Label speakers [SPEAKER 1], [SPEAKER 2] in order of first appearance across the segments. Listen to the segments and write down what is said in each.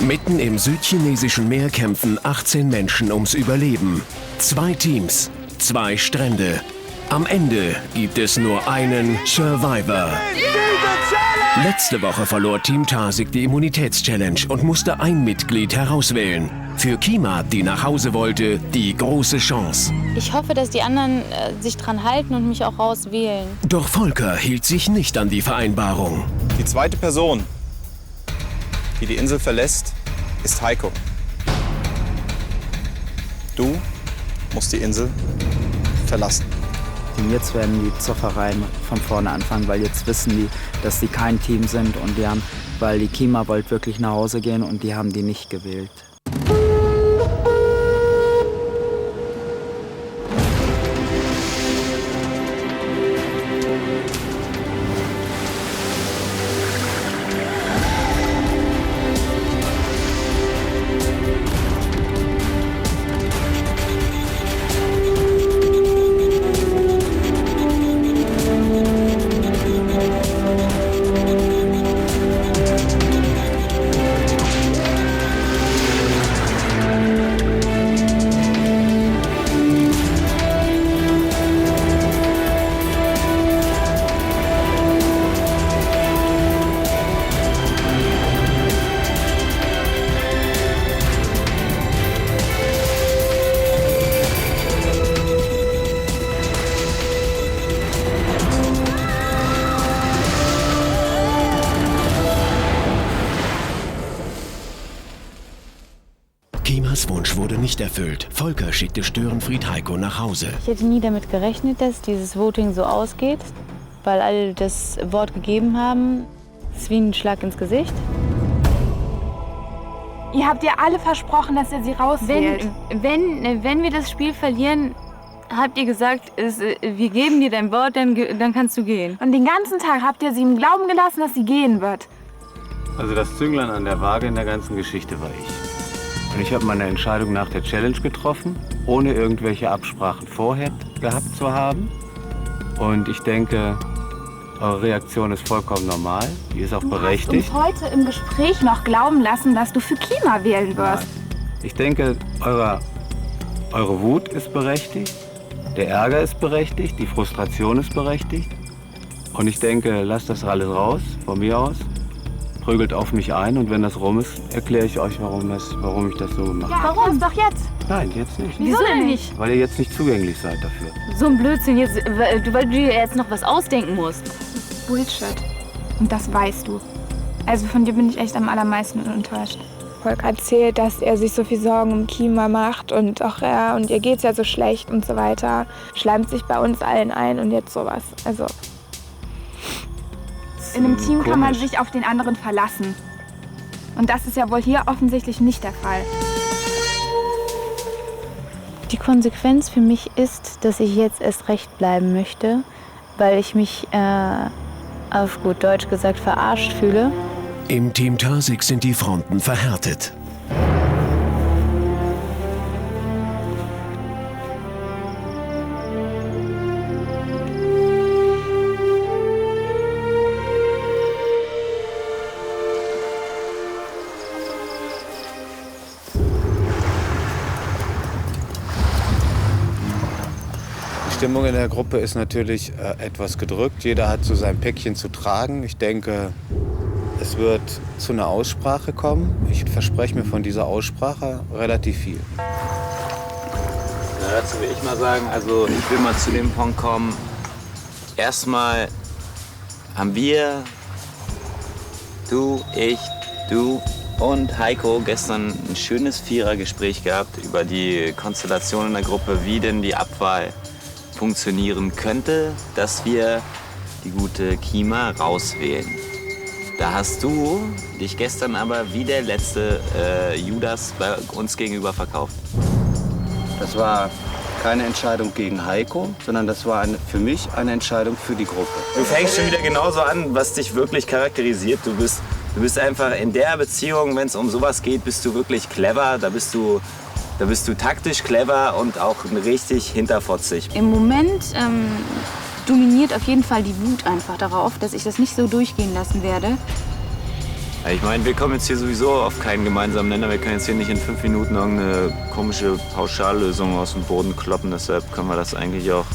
[SPEAKER 1] Mitten im südchinesischen Meer kämpfen 18 Menschen ums Überleben. 2 Teams, 2 Strände. Am Ende gibt es nur einen Survivor. Letzte Woche verlor Team Tarsik die Immunitätschallenge und musste ein Mitglied herauswählen. Für Kima, die nach Hause wollte, die große Chance.
[SPEAKER 2] Ich hoffe, dass die anderen sich dran halten und mich auch rauswählen.
[SPEAKER 1] Doch Volker hielt sich nicht an die Vereinbarung.
[SPEAKER 3] Die zweite Person, die die Insel verlässt, ist Heiko. Du musst die Insel verlassen.
[SPEAKER 4] Und jetzt werden die Zoffereien von vorne anfangen, weil jetzt wissen die, dass sie kein Team sind und weil die Kima wollte wirklich nach Hause gehen und die haben die nicht gewählt.
[SPEAKER 1] Kimas Wunsch wurde nicht erfüllt. Volker schickte Störenfried Heiko nach Hause.
[SPEAKER 2] Ich hätte nie damit gerechnet, dass dieses Voting so ausgeht, weil alle das Wort gegeben haben. Es ist wie ein Schlag ins Gesicht.
[SPEAKER 5] Ihr habt ja alle versprochen, dass ihr sie rauswählt.
[SPEAKER 2] Wenn wir das Spiel verlieren, habt ihr gesagt, wir geben dir dein Wort, dann kannst du gehen.
[SPEAKER 5] Und den ganzen Tag habt ihr sie im Glauben gelassen, dass sie gehen wird.
[SPEAKER 6] Also das Zünglein an der Waage in der ganzen Geschichte war ich. Und ich habe meine Entscheidung nach der Challenge getroffen, ohne irgendwelche Absprachen vorher gehabt zu haben. Und ich denke, eure Reaktion ist vollkommen normal, die ist auch berechtigt.
[SPEAKER 5] Du hast uns heute im Gespräch noch glauben lassen, dass du für Kima wählen wirst.
[SPEAKER 6] Ich denke, eure Wut ist berechtigt, der Ärger ist berechtigt, die Frustration ist berechtigt. Und ich denke, lasst das alles raus, von mir aus. Prügelt auf mich ein und wenn das rum ist, erkläre ich euch, warum ich das so gemacht habe.
[SPEAKER 5] Ja, warum? Doch jetzt.
[SPEAKER 6] Nein, jetzt nicht.
[SPEAKER 2] Wieso denn nicht?
[SPEAKER 6] Weil ihr jetzt nicht zugänglich seid dafür.
[SPEAKER 2] So ein Blödsinn, jetzt, weil du dir jetzt noch was ausdenken musst.
[SPEAKER 5] Bullshit. Und das weißt du. Also von dir bin ich echt am allermeisten enttäuscht.
[SPEAKER 7] Volker erzählt, dass er sich so viel Sorgen um Kima macht und auch und ihr geht's ja so schlecht und so weiter. Schleimt sich bei uns allen ein und jetzt sowas. Also
[SPEAKER 5] in einem Team kann man sich auf den anderen verlassen. Und das ist ja wohl hier offensichtlich nicht der Fall.
[SPEAKER 2] Die Konsequenz für mich ist, dass ich jetzt erst recht bleiben möchte, weil ich mich, auf gut Deutsch gesagt, verarscht fühle.
[SPEAKER 1] Im Team Tarsik sind die Fronten verhärtet.
[SPEAKER 3] Die Stimmung in der Gruppe ist natürlich etwas gedrückt. Jeder hat so sein Päckchen zu tragen. Ich denke, es wird zu einer Aussprache kommen. Ich verspreche mir von dieser Aussprache relativ viel.
[SPEAKER 8] Na, dazu will ich mal sagen, also ich will mal zu dem Punkt kommen. Erstmal haben wir, du, ich, du und Heiko gestern ein schönes Vierergespräch gehabt über die Konstellation in der Gruppe, wie denn die Abwahl funktionieren könnte, dass wir die gute Kima rauswählen. Da hast du dich gestern aber wie der letzte Judas bei uns gegenüber verkauft.
[SPEAKER 6] Das war keine Entscheidung gegen Heiko, sondern das war für mich eine Entscheidung für die Gruppe.
[SPEAKER 8] Du fängst schon wieder genauso an, was dich wirklich charakterisiert. Du bist einfach in der Beziehung, wenn es um sowas geht, bist du wirklich clever. Da bist du taktisch clever und auch richtig hinterfotzig.
[SPEAKER 2] Im Moment dominiert auf jeden Fall die Wut einfach darauf, dass ich das nicht so durchgehen lassen werde.
[SPEAKER 8] Ich meine, wir kommen jetzt hier sowieso auf keinen gemeinsamen Nenner. Wir können jetzt hier nicht in 5 Minuten irgendeine komische Pauschallösung aus dem Boden kloppen. Deshalb können wir das eigentlich auch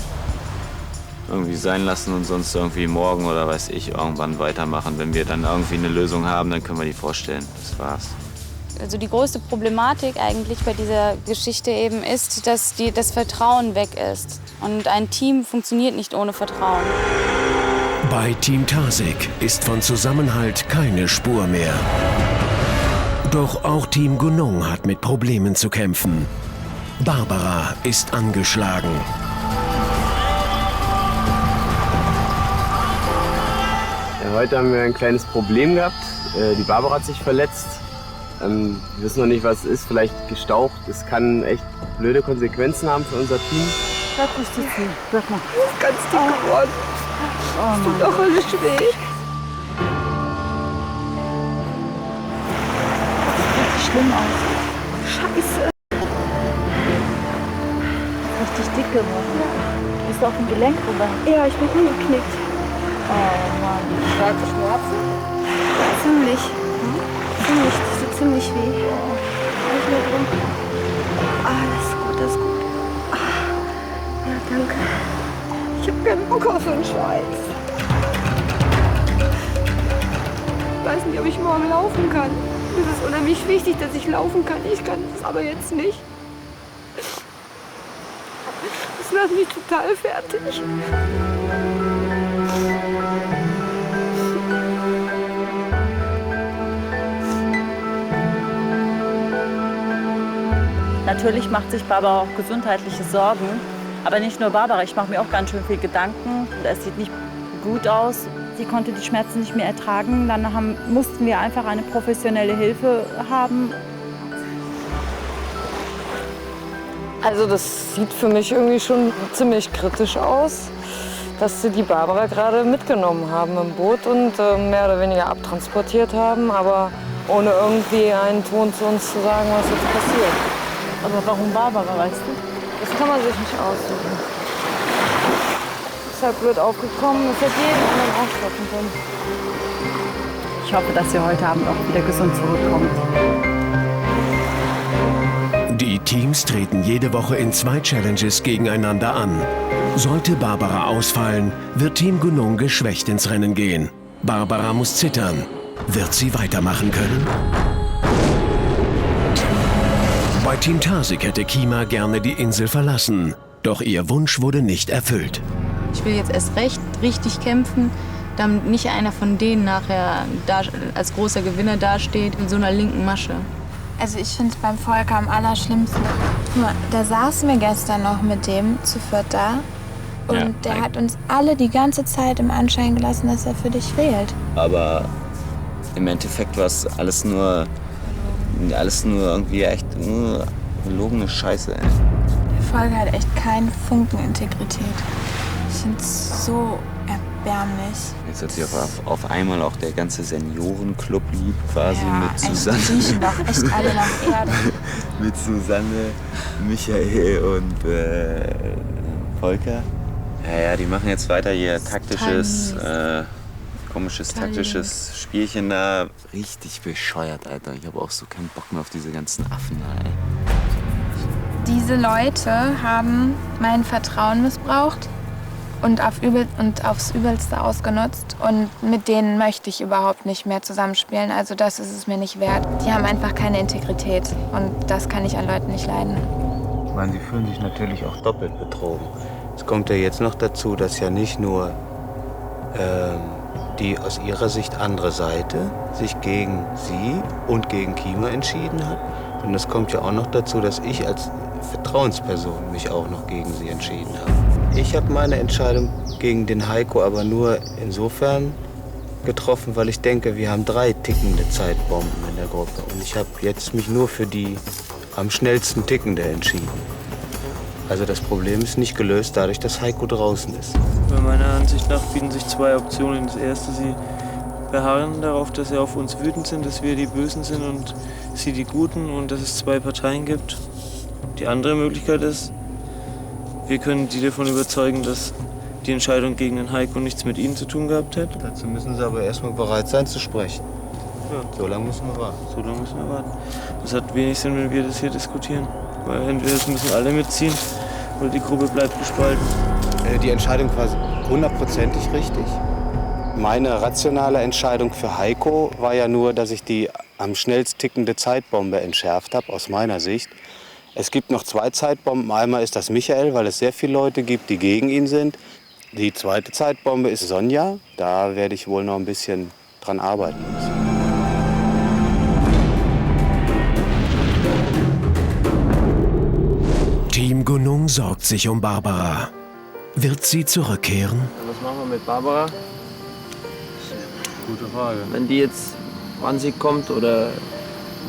[SPEAKER 8] irgendwie sein lassen und sonst irgendwie morgen oder weiß ich irgendwann weitermachen. Wenn wir dann irgendwie eine Lösung haben, dann können wir die vorstellen. Das war's.
[SPEAKER 2] Also die größte Problematik eigentlich bei dieser Geschichte eben ist, dass das Vertrauen weg ist. Und ein Team funktioniert nicht ohne Vertrauen.
[SPEAKER 1] Bei Team Tarsig ist von Zusammenhalt keine Spur mehr. Doch auch Team Gunung hat mit Problemen zu kämpfen. Barbara ist angeschlagen.
[SPEAKER 9] Ja, heute haben wir ein kleines Problem gehabt. Die Barbara hat sich verletzt. Wir wissen noch nicht, was es ist. Vielleicht gestaucht. Es kann echt blöde Konsequenzen haben für unser Team.
[SPEAKER 2] Sag ruhig zu viel. Sag mal.
[SPEAKER 7] Du bist ganz dick geworden. Das tut doch alles weh.
[SPEAKER 2] Das sieht schlimm aus.
[SPEAKER 7] Scheiße.
[SPEAKER 2] Richtig dick geworden. Ja. Bist du auf dem Gelenk rüber?
[SPEAKER 7] Ja, ich bin umgeknickt.
[SPEAKER 2] Oh Mann.
[SPEAKER 7] Starke Schmerzen? Ziemlich. Ziemlich, das tut ziemlich weh. Nicht mehr drum. Das ist gut, das ist gut. Ja, danke. Ich hab keinen Bock auf so einen Scheiß. Ich weiß nicht, ob ich morgen laufen kann. Es ist unheimlich wichtig, dass ich laufen kann. Ich kann das aber jetzt nicht. Das macht mich total fertig.
[SPEAKER 10] Natürlich macht sich Barbara auch gesundheitliche Sorgen. Aber nicht nur Barbara, ich mache mir auch ganz schön viel Gedanken. Es sieht nicht gut aus. Sie konnte die Schmerzen nicht mehr ertragen. Dann mussten wir einfach eine professionelle Hilfe haben.
[SPEAKER 11] Also das sieht für mich irgendwie schon ziemlich kritisch aus, dass sie die Barbara gerade mitgenommen haben im Boot und mehr oder weniger abtransportiert haben, aber ohne irgendwie einen Ton zu uns zu sagen, was jetzt passiert.
[SPEAKER 10] Aber warum Barbara, weißt du?
[SPEAKER 11] Das kann man sich nicht aussuchen. Deshalb wird aufgekommen, es hätte jeden anderen auch treffen können.
[SPEAKER 10] Ich hoffe, dass sie heute Abend auch wieder gesund zurückkommt.
[SPEAKER 1] Die Teams treten jede Woche in 2 Challenges gegeneinander an. Sollte Barbara ausfallen, wird Team Gunung geschwächt ins Rennen gehen. Barbara muss zittern. Wird sie weitermachen können? Bei Team Tarsig hätte Kima gerne die Insel verlassen. Doch ihr Wunsch wurde nicht erfüllt.
[SPEAKER 2] Ich will jetzt erst recht richtig kämpfen, damit nicht einer von denen nachher als großer Gewinner dasteht in so einer linken Masche.
[SPEAKER 5] Also ich finde es beim Volker am allerschlimmsten. Guck mal, da saßen wir gestern noch mit dem zu viert da. Und
[SPEAKER 8] Ja,
[SPEAKER 5] der hat uns alle die ganze Zeit im Anschein gelassen, dass er für dich fehlt.
[SPEAKER 8] Aber im Endeffekt war es alles nur irgendwie echt nur gelogene Scheiße, ey.
[SPEAKER 5] Der Volker hat echt keinen Funken Integrität. Ich finde es so erbärmlich.
[SPEAKER 8] Jetzt hat sich auf einmal auch der ganze Seniorenclub lieb, quasi
[SPEAKER 5] Ja,
[SPEAKER 8] mit
[SPEAKER 5] echt,
[SPEAKER 8] Susanne.
[SPEAKER 5] die riechen doch echt alle nach Erde.
[SPEAKER 8] Mit Susanne, Michael und Volker. Ja, die machen jetzt weiter hier komisches taktisches Spielchen da. Richtig bescheuert, Alter. Ich habe auch so keinen Bock mehr auf diese ganzen Affen da, ey.
[SPEAKER 5] Diese Leute haben mein Vertrauen missbraucht und aufs Übelste ausgenutzt. Und mit denen möchte ich überhaupt nicht mehr zusammenspielen. Also das ist es mir nicht wert. Die haben einfach keine Integrität. Und das kann ich an Leuten nicht leiden.
[SPEAKER 3] Ich meine, sie fühlen sich natürlich auch doppelt betrogen. Es kommt ja jetzt noch dazu, dass ja nicht nur die aus ihrer Sicht andere Seite sich gegen sie und gegen Kima entschieden hat. Und es kommt ja auch noch dazu, dass ich als Vertrauensperson mich auch noch gegen sie entschieden habe. Ich habe meine Entscheidung gegen den Heiko aber nur insofern getroffen, weil ich denke, wir haben 3 tickende Zeitbomben in der Gruppe. Und ich habe jetzt mich nur für die am schnellsten tickende entschieden. Also das Problem ist nicht gelöst, dadurch, dass Heiko draußen ist.
[SPEAKER 12] Meiner Ansicht nach bieten sich 2 Optionen. Das erste, sie beharren darauf, dass sie auf uns wütend sind, dass wir die Bösen sind und sie die Guten und dass es 2 Parteien gibt. Die andere Möglichkeit ist, wir können die davon überzeugen, dass die Entscheidung gegen den Heiko nichts mit ihnen zu tun gehabt hat.
[SPEAKER 3] Dazu müssen sie aber erstmal bereit sein zu sprechen.
[SPEAKER 12] Ja.
[SPEAKER 3] So lange müssen wir warten.
[SPEAKER 12] So lange müssen wir warten. Das hat wenig Sinn, wenn wir das hier diskutieren. Weil entweder müssen alle mitziehen oder die Gruppe bleibt gespalten.
[SPEAKER 3] Die Entscheidung war 100%ig richtig. Meine rationale Entscheidung für Heiko war ja nur, dass ich die am schnellst tickende Zeitbombe entschärft habe, aus meiner Sicht. Es gibt noch 2 Zeitbomben. Einmal ist das Michael, weil es sehr viele Leute gibt, die gegen ihn sind. Die zweite Zeitbombe ist Sonja. Da werde ich wohl noch ein bisschen dran arbeiten müssen.
[SPEAKER 1] Team Gunung sorgt sich um Barbara. Wird sie zurückkehren?
[SPEAKER 13] Was machen wir mit Barbara?
[SPEAKER 12] Gute Frage.
[SPEAKER 13] Wenn die jetzt, wann sie kommt oder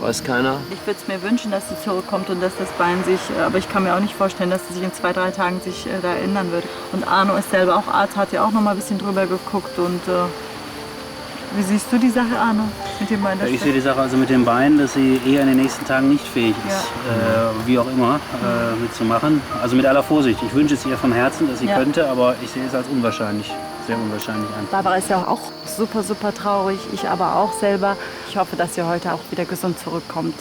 [SPEAKER 13] weiß keiner?
[SPEAKER 10] Ich würde es mir wünschen, dass sie zurückkommt und dass das Bein sich, aber ich kann mir auch nicht vorstellen, dass sie sich in 2, 3 Tagen sich da ändern wird. Und Arno ist selber auch Arzt, hat ja auch noch mal ein bisschen drüber geguckt. Und wie siehst du die Sache, Arno, mit dem Bein?
[SPEAKER 14] Ich sehe die Sache also mit dem Bein, dass sie eher in den nächsten Tagen nicht fähig ist, wie auch immer, mitzumachen. Also mit aller Vorsicht. Ich wünsche es ihr von Herzen, dass sie könnte, aber ich sehe es als unwahrscheinlich, sehr unwahrscheinlich an.
[SPEAKER 10] Barbara ist ja auch super, super traurig, ich aber auch selber. Ich hoffe, dass sie heute auch wieder gesund zurückkommt.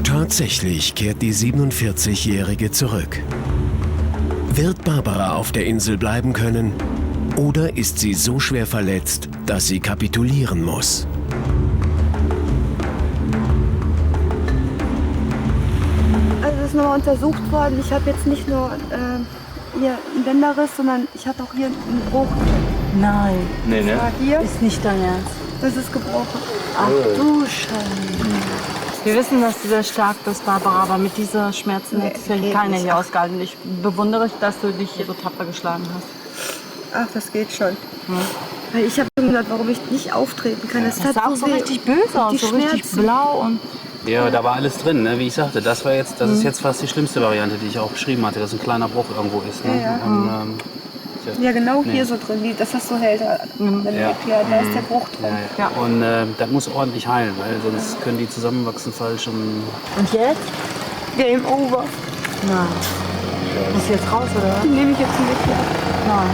[SPEAKER 1] Tatsächlich kehrt die 47-Jährige zurück. Wird Barbara auf der Insel bleiben können? Oder ist sie so schwer verletzt, dass sie kapitulieren muss?
[SPEAKER 7] Also es ist nochmal untersucht worden. Ich habe jetzt nicht nur hier einen Bänderriss, sondern ich hatte auch hier einen Bruch.
[SPEAKER 10] Nein.
[SPEAKER 13] Nee, ne?
[SPEAKER 7] Hier.
[SPEAKER 10] Ist nicht dein Ernst.
[SPEAKER 7] Das ist gebrochen.
[SPEAKER 10] Ach du Scheiße. Wir wissen, dass du sehr stark bist, Barbara, aber mit dieser Schmerzen hätte es keiner hier ausgehalten. Ich bewundere, dass du dich so tapfer geschlagen hast.
[SPEAKER 7] Ach, das geht schon. Weil ich habe schon gedacht, warum ich nicht auftreten kann. Das
[SPEAKER 10] sah auch so richtig böse aus, so richtig blau und...
[SPEAKER 14] Ja, da war alles drin, ne? Wie ich sagte. Das ist jetzt fast die schlimmste Variante, die ich auch beschrieben hatte, dass ein kleiner Bruch irgendwo ist. Ne?
[SPEAKER 7] Ja,
[SPEAKER 14] Und,
[SPEAKER 7] ja, genau hier so drin, dass das so hält. Wenn erklärt, da ist der Bruch drin.
[SPEAKER 14] Ja. Und das muss ordentlich heilen, weil sonst können die zusammenwachsen falsch.
[SPEAKER 10] Und jetzt?
[SPEAKER 7] Game over.
[SPEAKER 10] Nein. Muss jetzt raus, oder?
[SPEAKER 7] Die nehme ich jetzt mit.
[SPEAKER 10] Nein.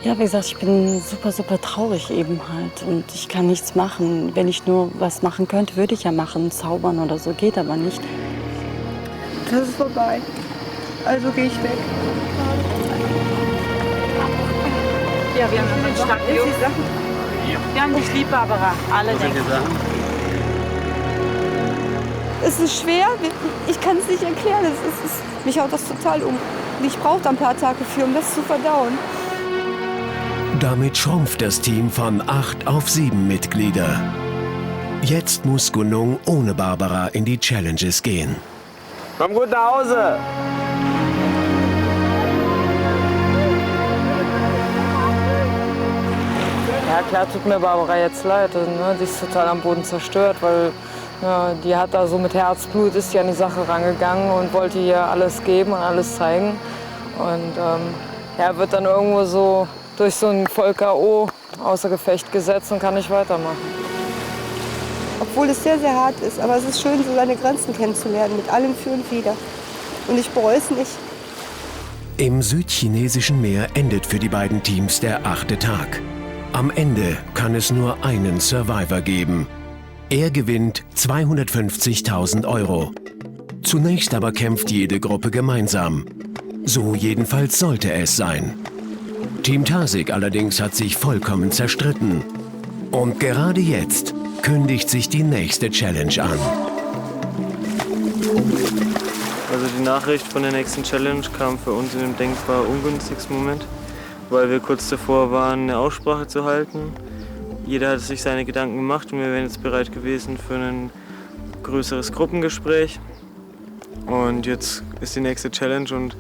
[SPEAKER 10] Ja, wie gesagt, ich bin super, super traurig eben halt und ich kann nichts machen. Wenn ich nur was machen könnte, würde ich ja machen, zaubern oder so, geht aber nicht.
[SPEAKER 7] Das ist vorbei. Also gehe ich weg.
[SPEAKER 10] Ja, wir haben einen starken Jungs. Wir haben dich lieb, Barbara. Alle denken.
[SPEAKER 7] Es ist schwer, ich kann es nicht erklären. Mich haut das total um. Ich brauche da ein paar Tage für, um das zu verdauen.
[SPEAKER 1] Damit schrumpft das Team von 8 auf 7 Mitglieder. Jetzt muss Gunung ohne Barbara in die Challenges gehen.
[SPEAKER 13] Komm gut nach Hause!
[SPEAKER 11] Ja, klar tut mir Barbara jetzt leid. Ne? Die ist total am Boden zerstört, weil die hat da so mit Herzblut, ist ja an die Sache rangegangen und wollte ihr alles geben und alles zeigen. Und wird dann irgendwo so durch so ein Voll-K.O. außer Gefecht gesetzt und kann nicht weitermachen.
[SPEAKER 7] Obwohl es sehr, sehr hart ist, aber es ist schön, so seine Grenzen kennenzulernen, mit allem Für und Wider. Und ich bereue es nicht.
[SPEAKER 1] Im südchinesischen Meer endet für die beiden Teams der 8. Tag. Am Ende kann es nur einen Survivor geben. Er gewinnt 250.000 €. Zunächst aber kämpft jede Gruppe gemeinsam. So jedenfalls sollte es sein. Team Tasik allerdings hat sich vollkommen zerstritten. Und gerade jetzt kündigt sich die nächste Challenge an.
[SPEAKER 12] Also die Nachricht von der nächsten Challenge kam für uns in dem denkbar ungünstigsten Moment, weil wir kurz davor waren, eine Aussprache zu halten. Jeder hat sich seine Gedanken gemacht und wir wären jetzt bereit gewesen für ein größeres Gruppengespräch. Und jetzt ist die nächste Challenge und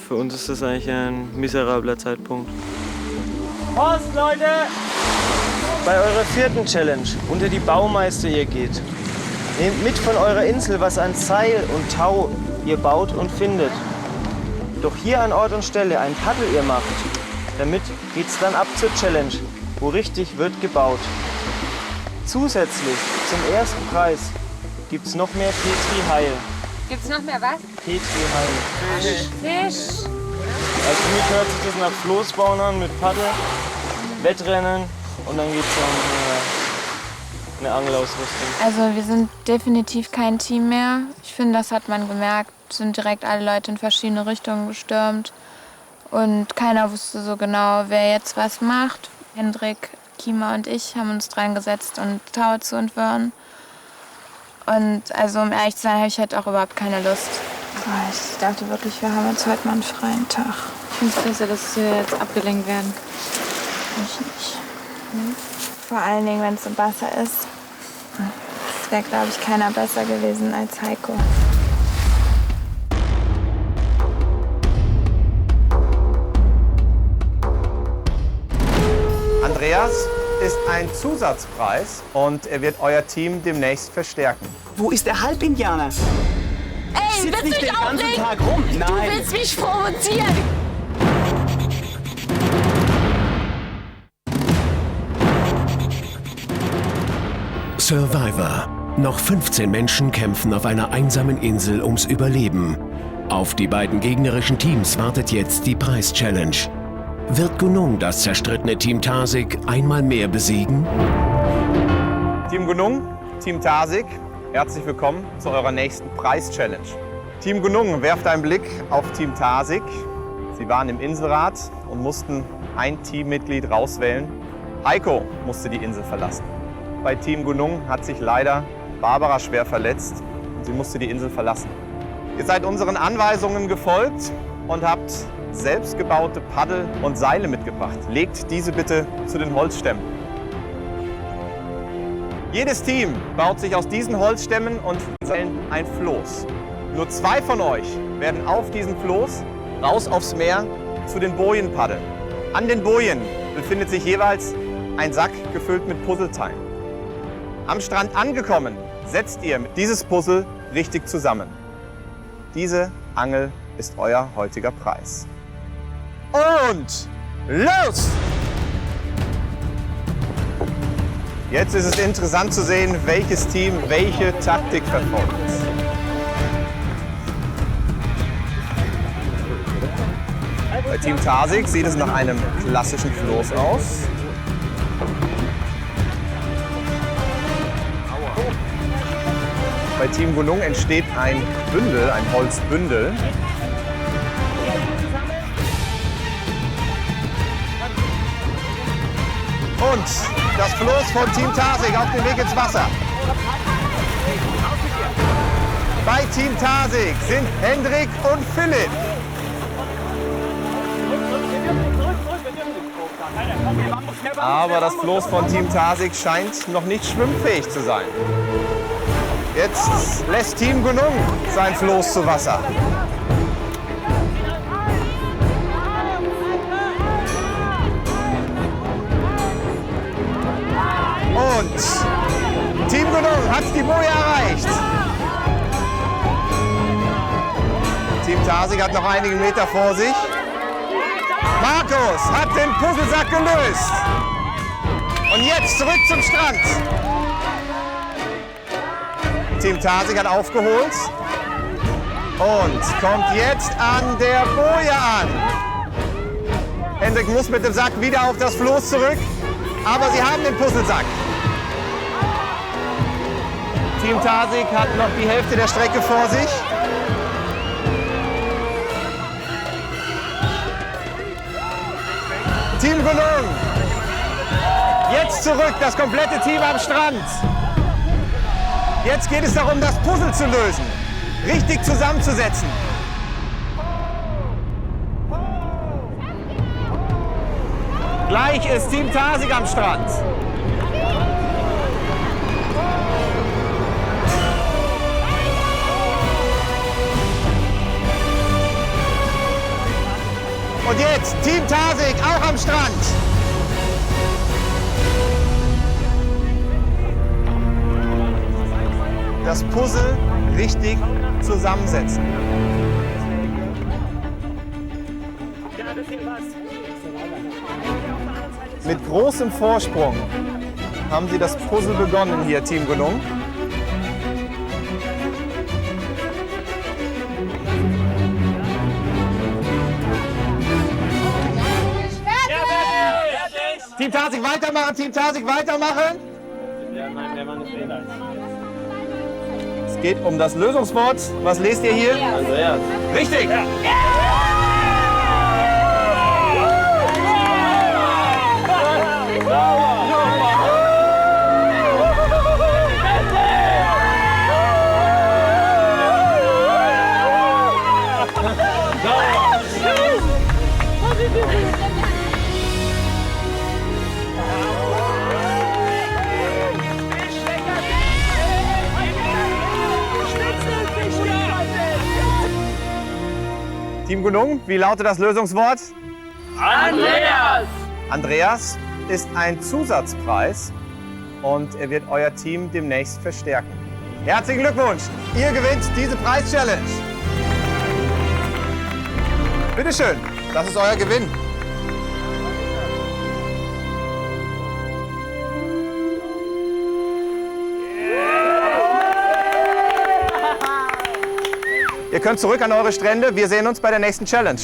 [SPEAKER 12] für uns ist das eigentlich ein miserabler Zeitpunkt.
[SPEAKER 15] Prost, Leute! Bei eurer 4. Challenge, unter die Baumeister ihr geht. Nehmt mit von eurer Insel, was an Seil und Tau ihr baut und findet. Doch hier an Ort und Stelle ein Paddel ihr macht. Damit geht's dann ab zur Challenge, wo richtig wird gebaut. Zusätzlich zum ersten Preis gibt's noch mehr Petri Heil.
[SPEAKER 16] Gibt's noch mehr was?
[SPEAKER 15] Petri Heil.
[SPEAKER 16] Fisch.
[SPEAKER 15] Also für mich hört sich das nach Floßbauen an mit Paddel, Wettrennen und dann geht es um eine Angelausrüstung.
[SPEAKER 5] Also wir sind definitiv kein Team mehr. Ich finde, das hat man gemerkt. Sind direkt alle Leute in verschiedene Richtungen gestürmt. Und keiner wusste so genau, wer jetzt was macht. Hendrik, Kima und ich haben uns dran gesetzt, um Tau zu entwirren. Und also um ehrlich zu sein, habe ich halt auch überhaupt keine Lust. Ich dachte wirklich, wir haben jetzt heute mal einen freien Tag.
[SPEAKER 2] Ich finde es besser, dass wir jetzt abgelenkt werden.
[SPEAKER 5] Ich nicht. Vor allen Dingen, wenn es im Wasser ist. Es wäre, glaube ich, keiner besser gewesen als Heiko.
[SPEAKER 16] Andreas ist ein Zusatzpreis und er wird euer Team demnächst verstärken.
[SPEAKER 17] Wo ist der Halbindianer?
[SPEAKER 7] Ey,
[SPEAKER 17] Sitzt
[SPEAKER 7] willst
[SPEAKER 17] nicht
[SPEAKER 7] du mich
[SPEAKER 17] den ganzen
[SPEAKER 7] aufregen?
[SPEAKER 17] Tag rum.
[SPEAKER 7] Du
[SPEAKER 17] Nein.
[SPEAKER 7] willst mich provozieren.
[SPEAKER 1] Survivor. Noch 15 Menschen kämpfen auf einer einsamen Insel ums Überleben. Auf die beiden gegnerischen Teams wartet jetzt die Preis-Challenge. Wird Gunung das zerstrittene Team Tarsig einmal mehr besiegen?
[SPEAKER 16] Team Gunung, Team Tarsig, herzlich willkommen zu eurer nächsten Preis-Challenge. Team Gunung, werft einen Blick auf Team Tarsig. Sie waren im Inselrat und mussten ein Teammitglied rauswählen. Heiko musste die Insel verlassen. Bei Team Gunung hat sich leider Barbara schwer verletzt und sie musste die Insel verlassen. Ihr seid unseren Anweisungen gefolgt und habt selbstgebaute Paddel und Seile mitgebracht. Legt diese bitte zu den Holzstämmen. Jedes Team baut sich aus diesen Holzstämmen und Seilen ein Floß. Nur 2 von euch werden auf diesem Floß raus aufs Meer zu den Bojen paddeln. An den Bojen befindet sich jeweils ein Sack gefüllt mit Puzzleteilen. Am Strand angekommen, setzt ihr dieses Puzzle richtig zusammen. Diese Angel ist euer heutiger Preis. Und los! Jetzt ist es interessant zu sehen, welches Team welche Taktik verfolgt. Bei Team Tarsig sieht es nach einem klassischen Floß aus. Bei Team Gunung entsteht ein Bündel, ein Holzbündel. Und das Floß von Team Tarsig auf dem Weg ins Wasser. Bei Team Tarsig sind Hendrik und Philipp. Aber das Floß von Team Tarsig scheint noch nicht schwimmfähig zu sein. Jetzt lässt Team Gunung sein Floß zu Wasser. Und Team Gunung hat die Boje erreicht. Team Tarsig hat noch einige Meter vor sich. Markus hat den Puzzlesack gelöst. Und jetzt zurück zum Strand. Team Tarsig hat aufgeholt und kommt jetzt an der Boje an. Hendrik muss mit dem Sack wieder auf das Floß zurück, aber sie haben den Puzzlesack. Team Tarsig hat noch die Hälfte der Strecke vor sich. Team Gunung, jetzt zurück, das komplette Team am Strand. Jetzt geht es darum, das Puzzle zu lösen, richtig zusammenzusetzen. Gleich ist Team Tarsig am Strand. Und jetzt Team Tarsig auch am Strand. Das Puzzle richtig zusammensetzen. Mit großem Vorsprung haben sie das Puzzle begonnen hier, Team Gunung. Team Tarsig weitermachen, Team Tarsig weitermachen. Es geht um das Lösungswort. Was lest ihr hier?
[SPEAKER 13] Andreas.
[SPEAKER 16] Richtig. Ja. Team Gunung, wie lautet das Lösungswort?
[SPEAKER 13] Andreas!
[SPEAKER 16] Andreas ist ein Zusatzpreis und er wird euer Team demnächst verstärken. Herzlichen Glückwunsch! Ihr gewinnt diese Preis-Challenge. Bitte schön, das ist euer Gewinn. Ihr könnt zurück an eure Strände. Wir sehen uns bei der nächsten Challenge.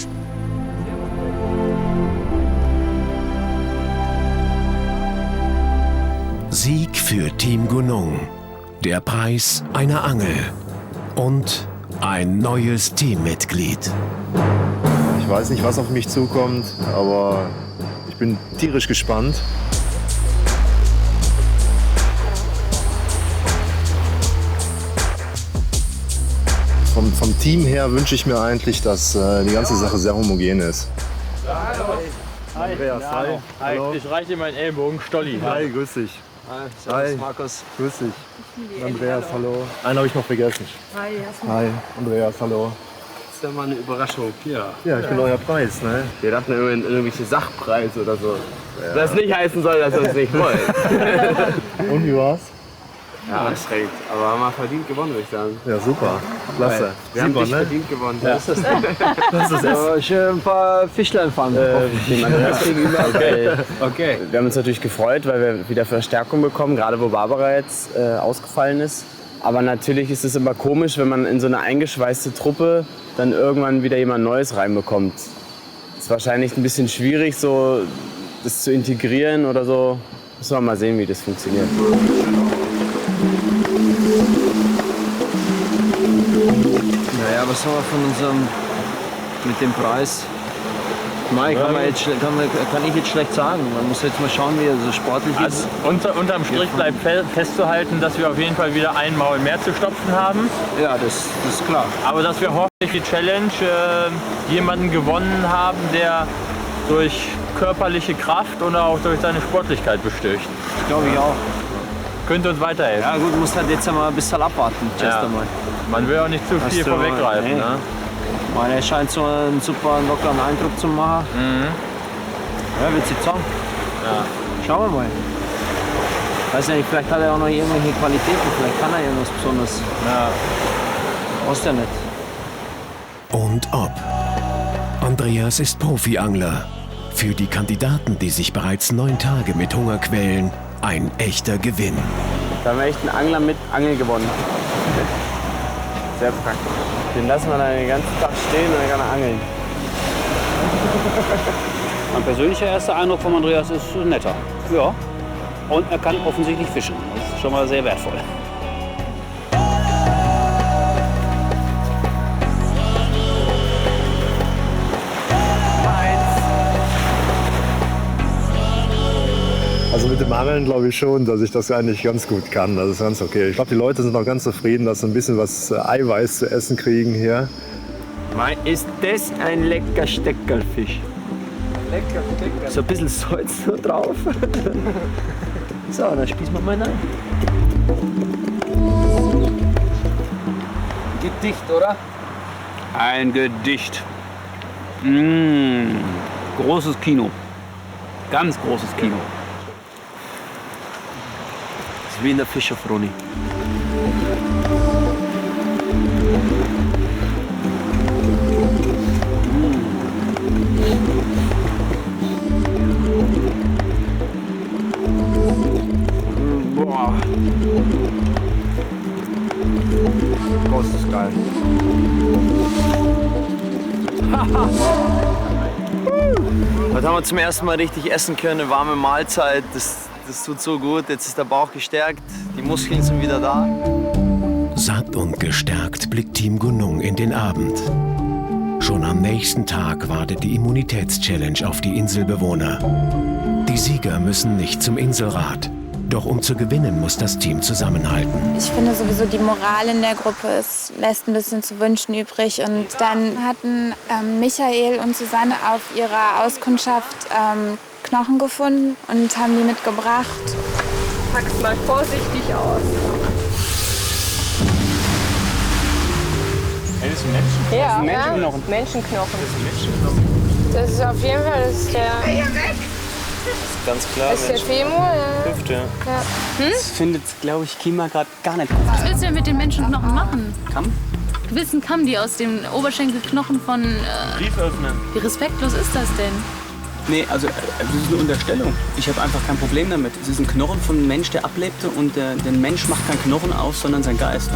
[SPEAKER 1] Sieg für Team Gunung. Der Preis einer Angel. Und ein neues Teammitglied.
[SPEAKER 18] Ich weiß nicht, was auf mich zukommt, aber ich bin tierisch gespannt. Vom Team her wünsche ich mir eigentlich, dass die ganze Sache sehr homogen ist.
[SPEAKER 19] Hi. Andreas, hi. Hi. Ich reiche dir meinen Ellbogen, Stolli.
[SPEAKER 18] Hi, grüß dich.
[SPEAKER 19] Hi, servus,
[SPEAKER 18] hi.
[SPEAKER 19] Markus.
[SPEAKER 18] Grüß dich. Andreas, hallo. Einen habe ich noch vergessen.
[SPEAKER 19] Hi,
[SPEAKER 18] Hi, Andreas, hallo.
[SPEAKER 14] Das ist ja mal eine Überraschung.
[SPEAKER 18] Ja, ich bin euer Preis, ne?
[SPEAKER 9] Wir dachten irgendwelche Sachpreise oder so. Ja. Das nicht heißen soll, dass wir es nicht wollen.
[SPEAKER 18] Und wie war's?
[SPEAKER 9] Ja, anstrengend. Aber haben wir verdient gewonnen, würde ich sagen.
[SPEAKER 18] Ja, super. Klasse.
[SPEAKER 9] Wir haben dich verdient gewonnen.
[SPEAKER 19] Ja. Das ist das. Ich ein paar Fischlein fangen.
[SPEAKER 9] Dem Andreas gegenüber. Okay. Wir haben uns natürlich gefreut, weil wir wieder Verstärkung bekommen, gerade wo Barbara jetzt ausgefallen ist. Aber natürlich ist es immer komisch, wenn man in so eine eingeschweißte Truppe dann irgendwann wieder jemand Neues reinbekommt. Ist wahrscheinlich ein bisschen schwierig, so das zu integrieren oder so. Müssen wir mal sehen, wie das funktioniert.
[SPEAKER 19] Naja, was haben wir von unserem, mit dem Preis? Mai, kann ich jetzt schlecht sagen. Man muss jetzt mal schauen, wie er so sportlich ist.
[SPEAKER 20] Also unterm Strich bleibt festzuhalten, dass wir auf jeden Fall wieder ein Maul mehr zu stopfen haben.
[SPEAKER 19] Ja, das ist klar.
[SPEAKER 20] Aber dass wir hoffentlich die Challenge jemanden gewonnen haben, der durch körperliche Kraft und auch durch seine Sportlichkeit besticht.
[SPEAKER 19] Glaube ich auch.
[SPEAKER 20] Könnte uns weiterhelfen.
[SPEAKER 19] Ja gut, muss halt jetzt einmal ein bisschen abwarten.
[SPEAKER 20] Ja. Man will auch nicht zu viel vorweggreifen.
[SPEAKER 19] Nee.
[SPEAKER 20] Ne?
[SPEAKER 19] Er scheint so einen super lockeren Eindruck zu machen.
[SPEAKER 20] Mhm.
[SPEAKER 19] Ja, wird sich zeigen.
[SPEAKER 20] Ja.
[SPEAKER 19] Schauen wir mal. Weiß ja nicht, vielleicht hat er auch noch irgendwelche Qualitäten, vielleicht kann er irgendwas Besonderes.
[SPEAKER 20] Ja.
[SPEAKER 19] Weiß ja nicht.
[SPEAKER 1] Und ob. Andreas ist Profiangler. Für die Kandidaten, die sich bereits 9 Tage mit Hunger quälen, ein echter Gewinn.
[SPEAKER 9] Da haben wir echt einen Angler mit Angel gewonnen. Sehr praktisch. Den lassen wir dann den ganzen Tag stehen und dann kann er angeln.
[SPEAKER 14] Mein persönlicher erster Eindruck von Andreas ist netter. Ja. Und er kann offensichtlich fischen. Das ist schon mal sehr wertvoll.
[SPEAKER 18] Also mit dem Angeln glaube ich schon, dass ich das eigentlich ganz gut kann. Das ist ganz okay. Ich glaube, die Leute sind auch ganz zufrieden, dass sie ein bisschen was Eiweiß zu essen kriegen hier.
[SPEAKER 19] Ist das ein lecker Steckerlfisch? Lecker Steckerl. So ein bisschen Salz noch drauf. So, dann spießen wir mal rein. Gedicht, oder?
[SPEAKER 14] Ein Gedicht. Großes Kino. Ganz großes Kino.
[SPEAKER 19] Das ist wie in der Fischerfroni.
[SPEAKER 9] Boah. Das ist geil.
[SPEAKER 19] Heute haben wir zum ersten Mal richtig essen können, eine warme Mahlzeit. Das tut so gut. Jetzt ist der Bauch gestärkt, die Muskeln sind wieder da.
[SPEAKER 1] Satt und gestärkt blickt Team Gunung in den Abend. Schon am nächsten Tag wartet die Immunitätschallenge auf die Inselbewohner. Die Sieger müssen nicht zum Inselrat. Doch um zu gewinnen, muss das Team zusammenhalten.
[SPEAKER 5] Ich finde sowieso, die Moral in der Gruppe lässt ein bisschen zu wünschen übrig. Und dann hatten Michael und Susanne auf ihrer Auskundschaft Knochen gefunden und haben die mitgebracht.
[SPEAKER 7] Pack's mal vorsichtig aus.
[SPEAKER 9] Das ist ein Menschen.
[SPEAKER 7] Ja,
[SPEAKER 9] das ist ein Menschenknochen.
[SPEAKER 7] Ja, Menschenknochen.
[SPEAKER 9] Das ist ein Menschenknochen.
[SPEAKER 7] Das ist auf jeden Fall der.
[SPEAKER 15] Ganz klar.
[SPEAKER 7] Das ist der Femur, ja.
[SPEAKER 15] Hüfte.
[SPEAKER 7] Ja.
[SPEAKER 9] Das findet, glaube ich, Kima gerade gar nicht gut.
[SPEAKER 2] Was willst du denn mit den Menschenknochen machen?
[SPEAKER 9] Kamm?
[SPEAKER 2] Du willst einen Kamm, die aus dem Oberschenkelknochen von...
[SPEAKER 15] Brieföffner.
[SPEAKER 2] Wie respektlos ist das denn?
[SPEAKER 9] Nee, also das ist eine Unterstellung. Ich habe einfach kein Problem damit. Es ist ein Knochen von einem Mensch, der ablebte und der Mensch macht keinen Knochen aus, sondern sein Geist.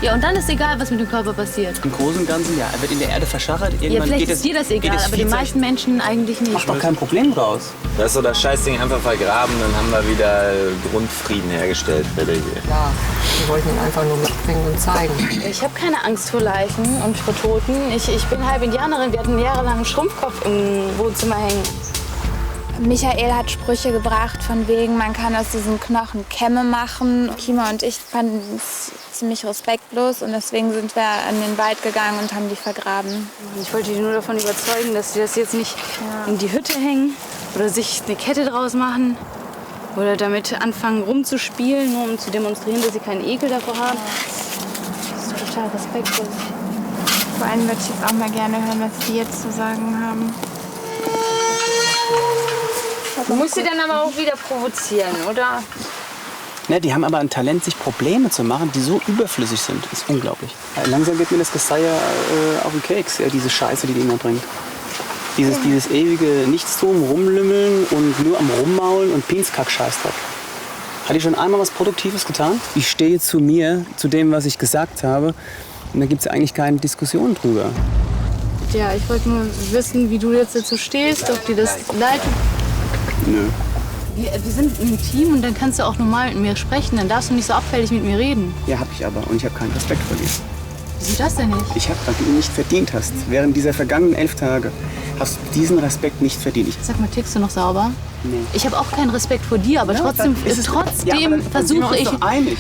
[SPEAKER 2] Ja, und dann ist egal, was mit dem Körper passiert.
[SPEAKER 9] Im Großen und Ganzen, ja, er wird in der Erde verschachert. Irgendwann
[SPEAKER 2] Ja, vielleicht
[SPEAKER 9] geht
[SPEAKER 2] ist dir das egal, aber den meisten Menschen eigentlich nicht.
[SPEAKER 9] Macht doch kein Problem draus.
[SPEAKER 8] Das ist so das Scheißding einfach vergraben, dann haben wir wieder Grundfrieden hergestellt. Bitte hier.
[SPEAKER 11] Ja, wir wollten ihn einfach nur mitbringen und zeigen.
[SPEAKER 2] Ich habe keine Angst vor Leichen und vor Toten. Ich bin halb Indianerin. Wir hatten jahrelang einen Schrumpfkopf im Wohnzimmer hängen.
[SPEAKER 5] Michael hat Sprüche gebracht von wegen, man kann aus diesen Knochen Kämme machen. Kima und ich fanden es ziemlich respektlos und deswegen sind wir in den Wald gegangen und haben die vergraben.
[SPEAKER 2] Ich wollte die nur davon überzeugen, dass sie das jetzt nicht in die Hütte hängen oder sich eine Kette draus machen oder damit anfangen rumzuspielen, nur um zu demonstrieren, dass sie keinen Ekel davor haben. Das ist total respektlos.
[SPEAKER 5] Vor allem würde ich jetzt auch mal gerne hören, was die jetzt zu sagen haben.
[SPEAKER 2] Du musst sie dann aber auch wieder provozieren, oder?
[SPEAKER 9] Ne, die haben aber ein Talent, sich Probleme zu machen, die so überflüssig sind. Das ist unglaublich. Langsam geht mir das Gesteier auf den Keks, diese Scheiße, die immer bringt. Dieses ewige Nichtstun, Rumlümmeln und nur am Rummaulen und Pinskack-Scheißdreck. Hat die schon einmal was Produktives getan? Ich stehe zu mir, zu dem, was ich gesagt habe. Und da gibt es eigentlich keine Diskussion drüber.
[SPEAKER 2] Ja, ich wollte nur wissen, wie du jetzt dazu stehst, ob dir das leid.
[SPEAKER 9] Nö.
[SPEAKER 2] Wir sind ein Team und dann kannst du auch normal mit mir sprechen. Dann darfst du nicht so abfällig mit mir reden.
[SPEAKER 9] Ja, hab ich aber. Und ich habe keinen Respekt vor dir.
[SPEAKER 2] Wieso das denn nicht?
[SPEAKER 9] Ich habe, weil du ihn nicht verdient hast. Während dieser vergangenen 11 Tage hast du diesen Respekt nicht verdient.
[SPEAKER 2] Sag mal, tickst du noch sauber?
[SPEAKER 9] Nee.
[SPEAKER 2] Ich habe auch keinen Respekt vor dir, aber
[SPEAKER 9] Ja,
[SPEAKER 2] trotzdem versuche ich.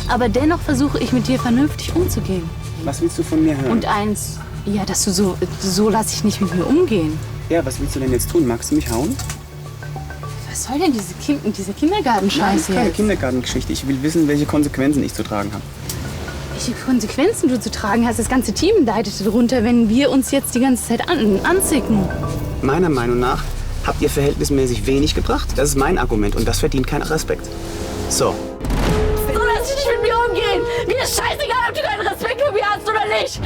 [SPEAKER 2] Aber dennoch versuche ich mit dir vernünftig umzugehen.
[SPEAKER 9] Was willst du von mir hören?
[SPEAKER 2] Und eins, ja, dass du so lasse ich nicht mit mir umgehen.
[SPEAKER 9] Ja, was willst du denn jetzt tun? Magst du mich hauen?
[SPEAKER 2] Was soll denn diese Kindergartenscheiße
[SPEAKER 9] Nein, das ist keine
[SPEAKER 2] jetzt?
[SPEAKER 9] Kindergartengeschichte. Ich will wissen, welche Konsequenzen ich zu tragen habe.
[SPEAKER 2] Welche Konsequenzen du zu tragen hast? Das ganze Team leidet darunter, wenn wir uns jetzt die ganze Zeit anzicken.
[SPEAKER 9] Meiner Meinung nach habt ihr verhältnismäßig wenig gebracht. Das ist mein Argument und das verdient keinen Respekt. So.
[SPEAKER 2] So lass dich nicht mit mir umgehen! Mir ist scheißegal, ob du keinen Respekt vor mir hast oder nicht!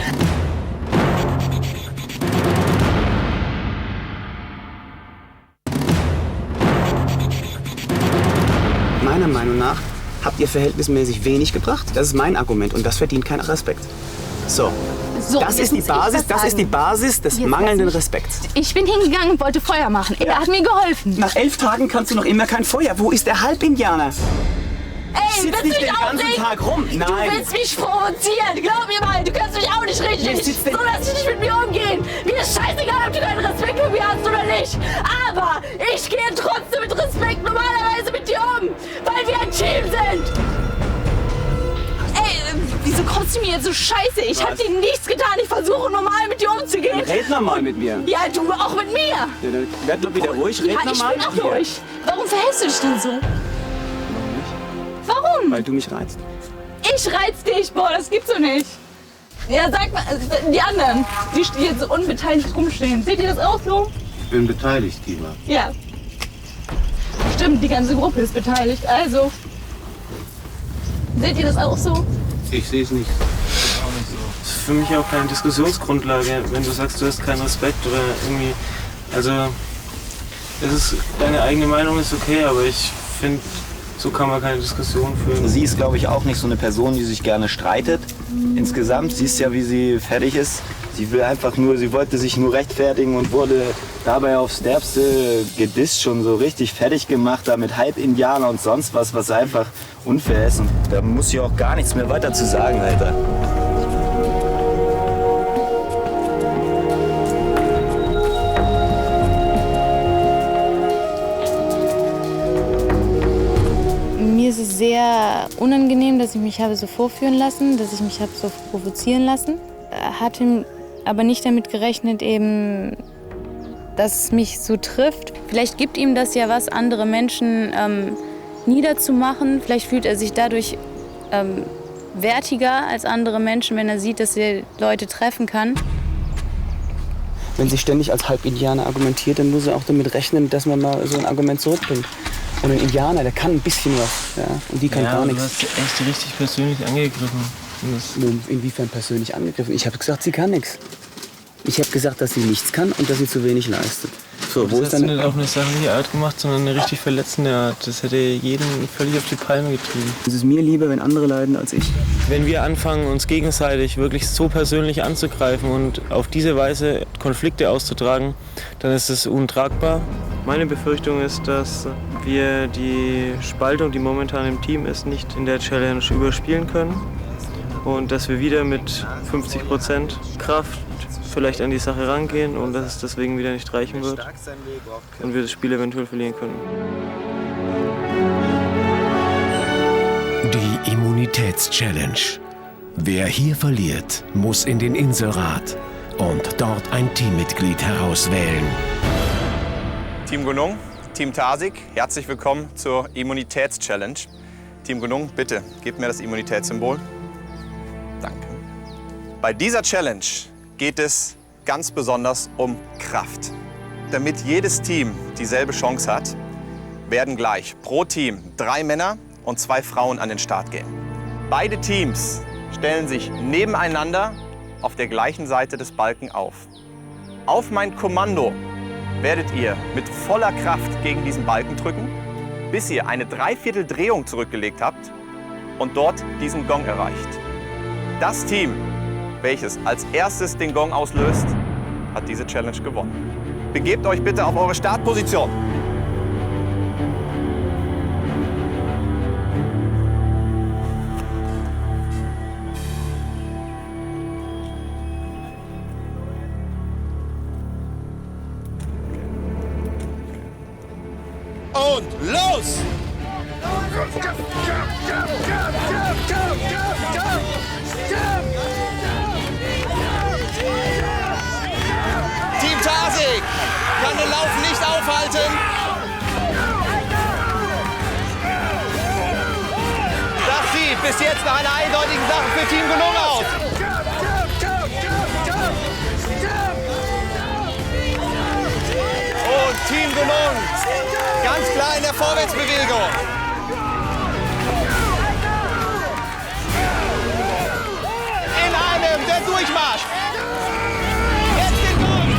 [SPEAKER 9] Meiner Meinung nach habt ihr verhältnismäßig wenig gebracht. Das ist mein Argument und das verdient keinen Respekt. So. Das ist die Basis des mangelnden Respekts.
[SPEAKER 2] Ich bin hingegangen und wollte Feuer machen. Er hat mir geholfen.
[SPEAKER 9] Nach 11 Tagen kannst du noch immer kein Feuer. Wo ist der Halbindianer?
[SPEAKER 2] Ey,
[SPEAKER 9] Sitzt
[SPEAKER 2] willst du
[SPEAKER 9] nicht
[SPEAKER 2] mich
[SPEAKER 9] den ganzen
[SPEAKER 2] aufregen?
[SPEAKER 9] Tag rum. Nein.
[SPEAKER 2] Du willst mich provozieren. Glaub mir mal, du kannst mich auch nicht richtig. So lass dich nicht mit mir umgehen. Mir ist scheißegal, ob du keinen Respekt vor mir hast oder nicht. Aber ich gehe trotzdem mit Respekt normalerweise mit dir um, weil wir ein Team sind. Ey, wieso kommst du mir jetzt so scheiße? Ich hab dir nichts getan. Ich versuche normal mit dir umzugehen.
[SPEAKER 9] Red normal mit mir.
[SPEAKER 2] Ja, du auch mit mir.
[SPEAKER 9] Ja, dann werd doch wieder ruhig. Red
[SPEAKER 2] Ja, ich
[SPEAKER 9] normal
[SPEAKER 2] bin auch
[SPEAKER 9] mit mir.
[SPEAKER 2] ruhig. Warum verhältst du dich denn so? Warum?
[SPEAKER 9] Weil du mich reizt.
[SPEAKER 2] Ich reiz dich, boah, das gibt's doch nicht. Ja, sag mal, die anderen, die jetzt so unbeteiligt rumstehen. Seht ihr das auch so?
[SPEAKER 6] Ich bin beteiligt, Kima.
[SPEAKER 2] Ja. Stimmt, die ganze Gruppe ist beteiligt. Also, seht ihr das auch so?
[SPEAKER 6] Ich sehe es nicht.
[SPEAKER 12] Das ist für mich auch keine Diskussionsgrundlage, wenn du sagst, du hast keinen Respekt oder irgendwie. Also, deine eigene Meinung ist okay, aber ich finde, so kann man keine Diskussion führen.
[SPEAKER 8] Sie ist, glaube ich, auch nicht so eine Person, die sich gerne streitet. Insgesamt, siehst ja, wie sie fertig ist. Sie wollte sich nur rechtfertigen und wurde dabei aufs Derbste gedisst, schon so richtig fertig gemacht, da mit Halb-Indianer und sonst was einfach unfair ist. Und da muss sie auch gar nichts mehr weiter zu sagen, Alter.
[SPEAKER 21] Mir ist es sehr unangenehm, dass ich mich habe so vorführen lassen, dass ich mich habe so provozieren lassen. Hatte aber nicht damit gerechnet, eben, dass es mich so trifft. Vielleicht gibt ihm das ja was, andere Menschen niederzumachen. Vielleicht fühlt er sich dadurch wertiger als andere Menschen, wenn er sieht, dass er Leute treffen kann.
[SPEAKER 22] Wenn sie ständig als Halb-Indianer argumentiert, dann muss er auch damit rechnen, dass man mal so ein Argument zurückbringt. Und ein Indianer, der kann ein bisschen was, ja, und die kann gar nichts.
[SPEAKER 12] Du hast echt richtig persönlich angegriffen.
[SPEAKER 22] Inwiefern persönlich angegriffen? Ich habe gesagt, sie kann nichts. Ich habe gesagt, dass sie nichts kann und dass sie zu wenig leistet. So,
[SPEAKER 12] das hast du nicht auf eine sachliche Art gemacht, sondern eine richtig verletzende Art. Das hätte jeden völlig auf die Palme getrieben.
[SPEAKER 22] Es ist mir lieber, wenn andere leiden, als ich.
[SPEAKER 12] Wenn wir anfangen, uns gegenseitig wirklich so persönlich anzugreifen und auf diese Weise Konflikte auszutragen, dann ist es untragbar. Meine Befürchtung ist, dass wir die Spaltung, die momentan im Team ist, nicht in der Challenge überspielen können. Und dass wir wieder mit 50% Kraft vielleicht an die Sache rangehen und dass es deswegen wieder nicht reichen wird und wir das Spiel eventuell verlieren können.
[SPEAKER 1] Die Immunitätschallenge. Wer hier verliert, muss in den Inselrat und dort ein Teammitglied herauswählen.
[SPEAKER 16] Team Gunung, Team Tarsig, herzlich willkommen zur Immunitätschallenge. Team Gunung, bitte, gebt mir das Immunitätssymbol. Danke. Bei dieser Challenge geht es ganz besonders um Kraft. Damit jedes Team dieselbe Chance hat, werden gleich pro Team 3 Männer und 2 Frauen an den Start gehen. Beide Teams stellen sich nebeneinander auf der gleichen Seite des Balken auf. Auf mein Kommando werdet ihr mit voller Kraft gegen diesen Balken drücken, bis ihr eine Dreivierteldrehung zurückgelegt habt und dort diesen Gong erreicht. Das Team, welches als erstes den Gong auslöst, hat diese Challenge gewonnen. Begebt euch bitte auf eure Startposition. Und los! Team Tarsig kann den Lauf nicht aufhalten. Das sieht bis jetzt nach einer eindeutigen Sache für Team Gunung aus. Und Team Gunung ganz klar in der Vorwärtsbewegung. Der Durchmarsch. Jetzt den Gong.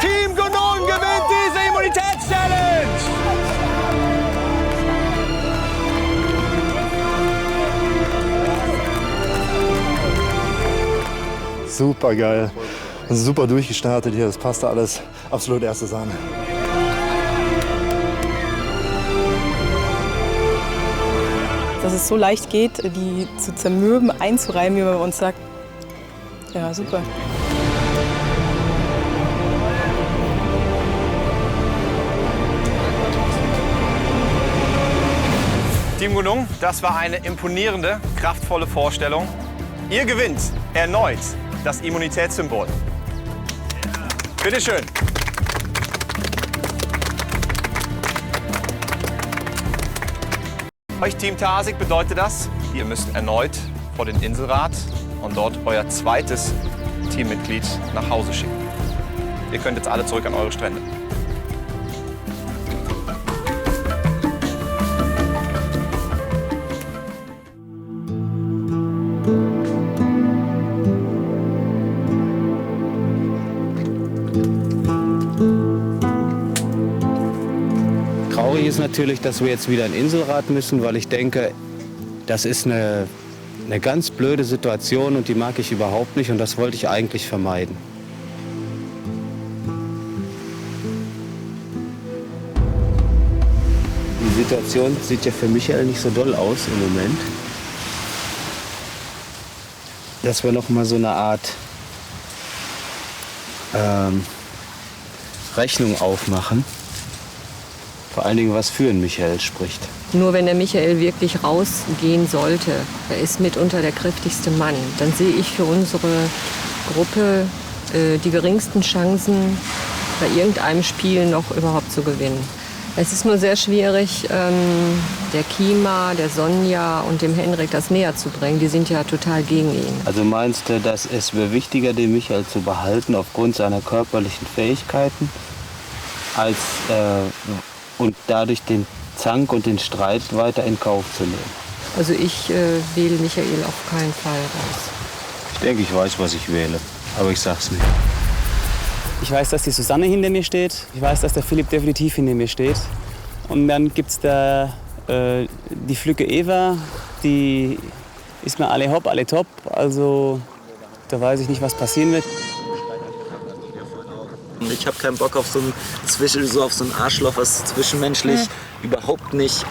[SPEAKER 16] Team Gunung gewinnt diese Immunitätschallenge.
[SPEAKER 18] Super geil. Also super durchgestartet hier. Das passte alles. Absolut erste Sahne.
[SPEAKER 23] Dass es so leicht geht, die zu zermürben, einzureiben, wie man bei uns sagt. Ja, super.
[SPEAKER 16] Team Gunung, das war eine imponierende, kraftvolle Vorstellung. Ihr gewinnt erneut das Immunitätssymbol. Bitte schön. Euch Team Tarsig bedeutet das, ihr müsst erneut vor den Inselrat und dort euer zweites Teammitglied nach Hause schicken. Ihr könnt jetzt alle zurück an eure Strände.
[SPEAKER 9] Traurig ist natürlich, dass wir jetzt wieder in Inselrat müssen, weil ich denke, das ist eine
[SPEAKER 6] eine ganz blöde Situation und die mag ich überhaupt nicht und das wollte ich eigentlich vermeiden. Die Situation sieht ja für Michael nicht so doll aus im Moment. Dass wir noch mal so eine Art Rechnung aufmachen. Vor allen Dingen, was für einen Michael spricht.
[SPEAKER 11] Nur wenn der Michael wirklich rausgehen sollte, er ist mitunter der kräftigste Mann, dann sehe ich für unsere Gruppe die geringsten Chancen, bei irgendeinem Spiel noch überhaupt zu gewinnen. Es ist nur sehr schwierig, der Kima, der Sonja und dem Henrik das näher zu bringen. Die sind ja total gegen ihn.
[SPEAKER 6] Also meinst du, dass es wäre wichtiger, den Michael zu behalten aufgrund seiner körperlichen Fähigkeiten, als und dadurch den Zank und den Streit weiter in Kauf zu nehmen?
[SPEAKER 11] Also ich wähle Michael auf keinen Fall raus.
[SPEAKER 6] Ich denke, ich weiß, was ich wähle, aber ich sag's nicht.
[SPEAKER 22] Ich weiß, dass die Susanne hinter mir steht. Ich weiß, dass der Philipp definitiv hinter mir steht. Und dann gibt's da die Flücke Eva, die ist mir alle hopp, alle top. Also da weiß ich nicht, was passieren wird.
[SPEAKER 8] Ich habe keinen Bock auf so ein Arschloch, was zwischenmenschlich überhaupt nicht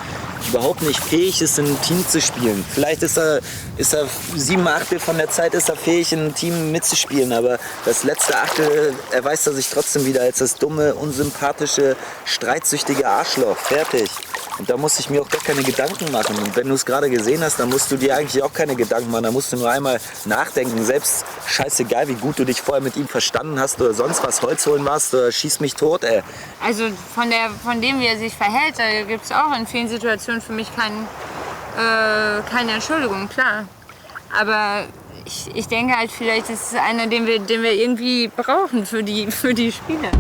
[SPEAKER 8] fähig ist, in einem Team zu spielen. Vielleicht ist er 7/8 von der Zeit ist er fähig, in einem Team mitzuspielen, aber das letzte Achtel erweist er sich trotzdem wieder als das dumme, unsympathische, streitsüchtige Arschloch. Fertig. Und da muss ich mir auch gar keine Gedanken machen. Und wenn du es gerade gesehen hast, dann musst du dir eigentlich auch keine Gedanken machen. Da musst du nur einmal nachdenken. Selbst scheißegal, wie gut du dich vorher mit ihm verstanden hast oder sonst was, Holz holen warst oder schieß mich tot, ey.
[SPEAKER 5] Also von dem, wie er sich verhält, da gibt es auch in vielen Situationen für mich keine Entschuldigung, klar. Aber ich denke halt, vielleicht ist es einer, den wir irgendwie brauchen für die Spiele.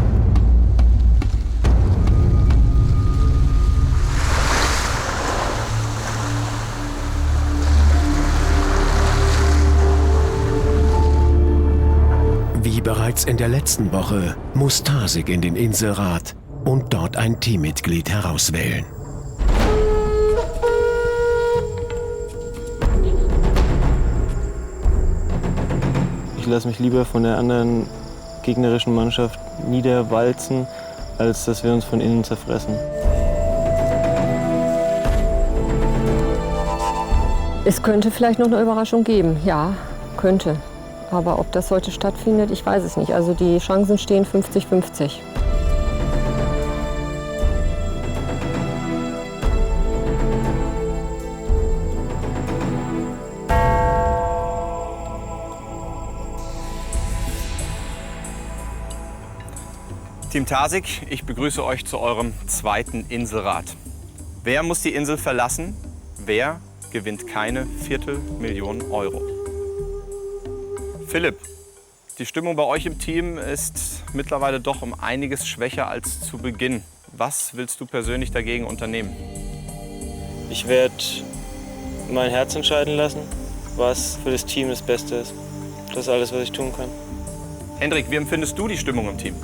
[SPEAKER 1] Wie bereits in der letzten Woche muss Tasik in den Inselrat und dort ein Teammitglied herauswählen.
[SPEAKER 12] Ich lasse mich lieber von der anderen gegnerischen Mannschaft niederwalzen, als dass wir uns von innen zerfressen.
[SPEAKER 11] Es könnte vielleicht noch eine Überraschung geben. Ja, könnte. Aber ob das heute stattfindet, ich weiß es nicht. Also die Chancen stehen 50-50.
[SPEAKER 16] Team Tasik, ich begrüße euch zu eurem zweiten Inselrat. Wer muss die Insel verlassen? Wer gewinnt keine 250.000 Euro? Philipp, die Stimmung bei euch im Team ist mittlerweile doch um einiges schwächer als zu Beginn. Was willst du persönlich dagegen unternehmen?
[SPEAKER 12] Ich werde mein Herz entscheiden lassen, was für das Team das Beste ist. Das ist alles, was ich tun kann.
[SPEAKER 16] Hendrik, wie empfindest du die Stimmung im Team?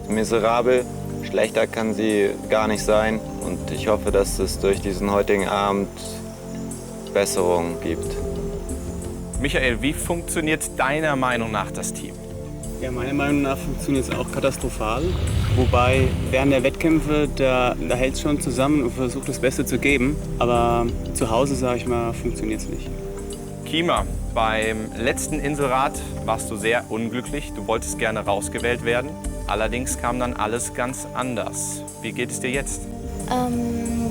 [SPEAKER 8] Miserabel, schlechter kann sie gar nicht sein. Und ich hoffe, dass es durch diesen heutigen Abend Besserung gibt.
[SPEAKER 16] Michael, wie funktioniert deiner Meinung nach das Team?
[SPEAKER 22] Ja, meiner Meinung nach funktioniert es auch katastrophal. Wobei während der Wettkämpfe, da hält es schon zusammen und versucht das Beste zu geben. Aber zu Hause, sage ich mal, funktioniert es nicht.
[SPEAKER 16] Kima, beim letzten Inselrat warst du sehr unglücklich. Du wolltest gerne rausgewählt werden. Allerdings kam dann alles ganz anders. Wie geht es dir jetzt?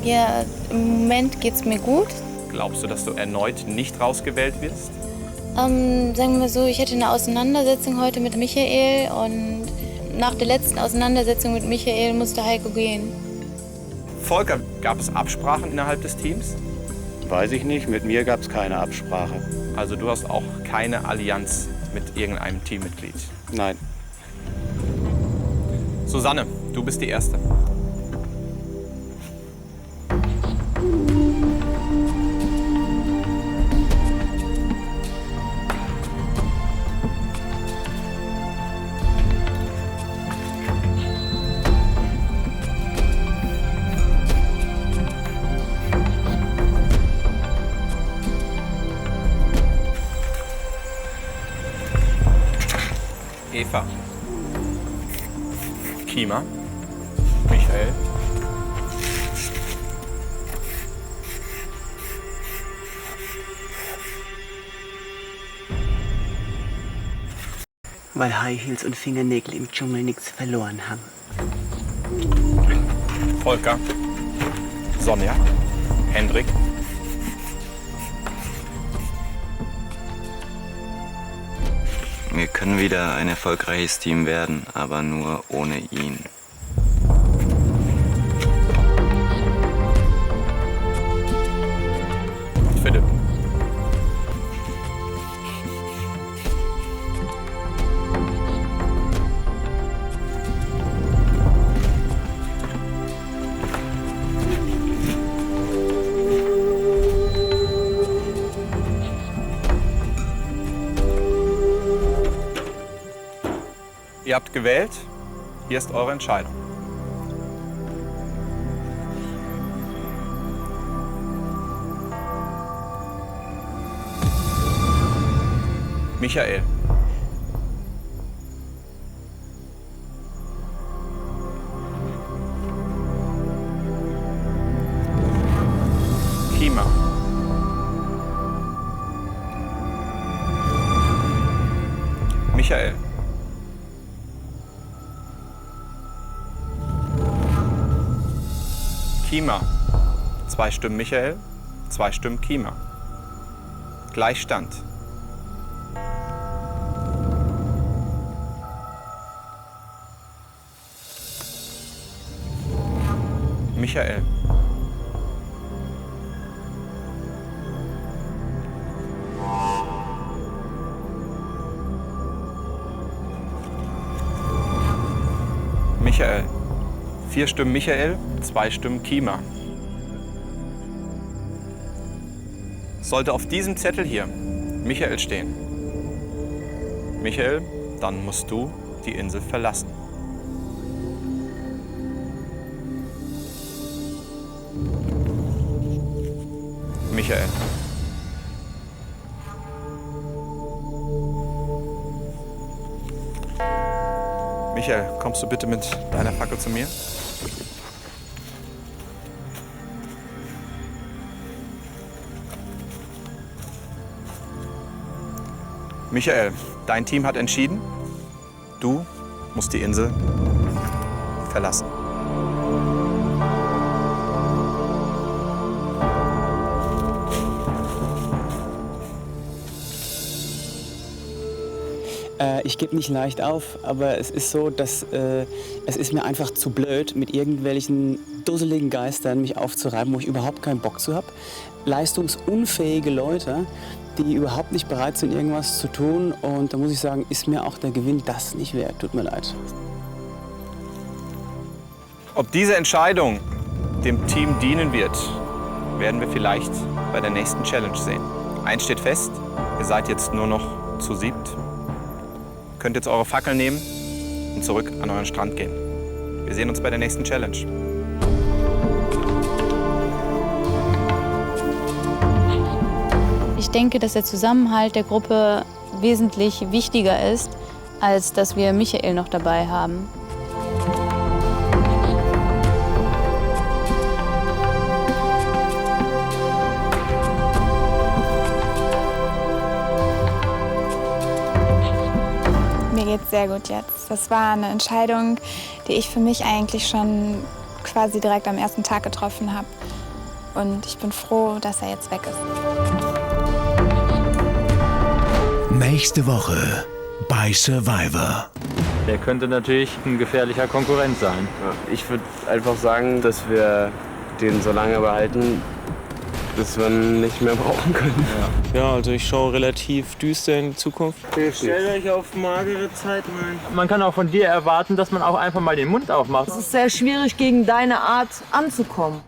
[SPEAKER 21] Ja, im Moment geht es mir gut.
[SPEAKER 16] Glaubst du, dass du erneut nicht rausgewählt wirst?
[SPEAKER 21] Sagen wir mal so, ich hatte eine Auseinandersetzung heute mit Michael und nach der letzten Auseinandersetzung mit Michael musste Heiko gehen.
[SPEAKER 16] Volker, gab es Absprachen innerhalb des Teams?
[SPEAKER 6] Weiß ich nicht, mit mir gab es keine Absprache.
[SPEAKER 16] Also du hast auch keine Allianz mit irgendeinem Teammitglied?
[SPEAKER 6] Nein.
[SPEAKER 16] Susanne, du bist die Erste. Eva. Kima. Michael.
[SPEAKER 17] Weil High Heels und Fingernägel im Dschungel nichts verloren haben.
[SPEAKER 16] Volker. Sonja. Hendrik.
[SPEAKER 8] Wir können wieder ein erfolgreiches Team werden, aber nur ohne ihn.
[SPEAKER 16] Philipp. Ihr habt gewählt, hier ist eure Entscheidung. Michael. Kima. Michael. Kima. 2 Stimmen Michael, 2 Stimmen Kima. Gleichstand. Michael. Michael. 4 Stimmen Michael, 2 Stimmen Kima. Sollte auf diesem Zettel hier Michael stehen. Michael, dann musst du die Insel verlassen. Michael. Michael, kommst du bitte mit deiner Fackel zu mir? Michael, dein Team hat entschieden, du musst die Insel verlassen.
[SPEAKER 22] Ich gebe nicht leicht auf, aber es ist so, dass es ist mir einfach zu blöd, mit irgendwelchen dusseligen Geistern mich aufzureiben, wo ich überhaupt keinen Bock zu habe. Leistungsunfähige Leute, die überhaupt nicht bereit sind, irgendwas zu tun. Und da muss ich sagen, ist mir auch der Gewinn das nicht wert. Tut mir leid.
[SPEAKER 16] Ob diese Entscheidung dem Team dienen wird, werden wir vielleicht bei der nächsten Challenge sehen. Eins steht fest, ihr seid jetzt nur noch zu 7. Könnt jetzt eure Fackel nehmen und zurück an euren Strand gehen. Wir sehen uns bei der nächsten Challenge.
[SPEAKER 21] Ich denke, dass der Zusammenhalt der Gruppe wesentlich wichtiger ist, als dass wir Michael noch dabei haben.
[SPEAKER 5] Mir geht's sehr gut jetzt. Das war eine Entscheidung, die ich für mich eigentlich schon quasi direkt am ersten Tag getroffen habe. Und ich bin froh, dass er jetzt weg ist.
[SPEAKER 1] Nächste Woche bei Survivor.
[SPEAKER 20] Der könnte natürlich ein gefährlicher Konkurrent sein.
[SPEAKER 9] Ich würde einfach sagen, dass wir den so lange behalten, bis wir ihn nicht mehr brauchen können.
[SPEAKER 12] Ja, also ich schaue relativ düster in die Zukunft. Stellt euch auf magere Zeit ein.
[SPEAKER 20] Man kann auch von dir erwarten, dass man auch einfach mal den Mund aufmacht.
[SPEAKER 11] Es ist sehr schwierig, gegen deine Art anzukommen.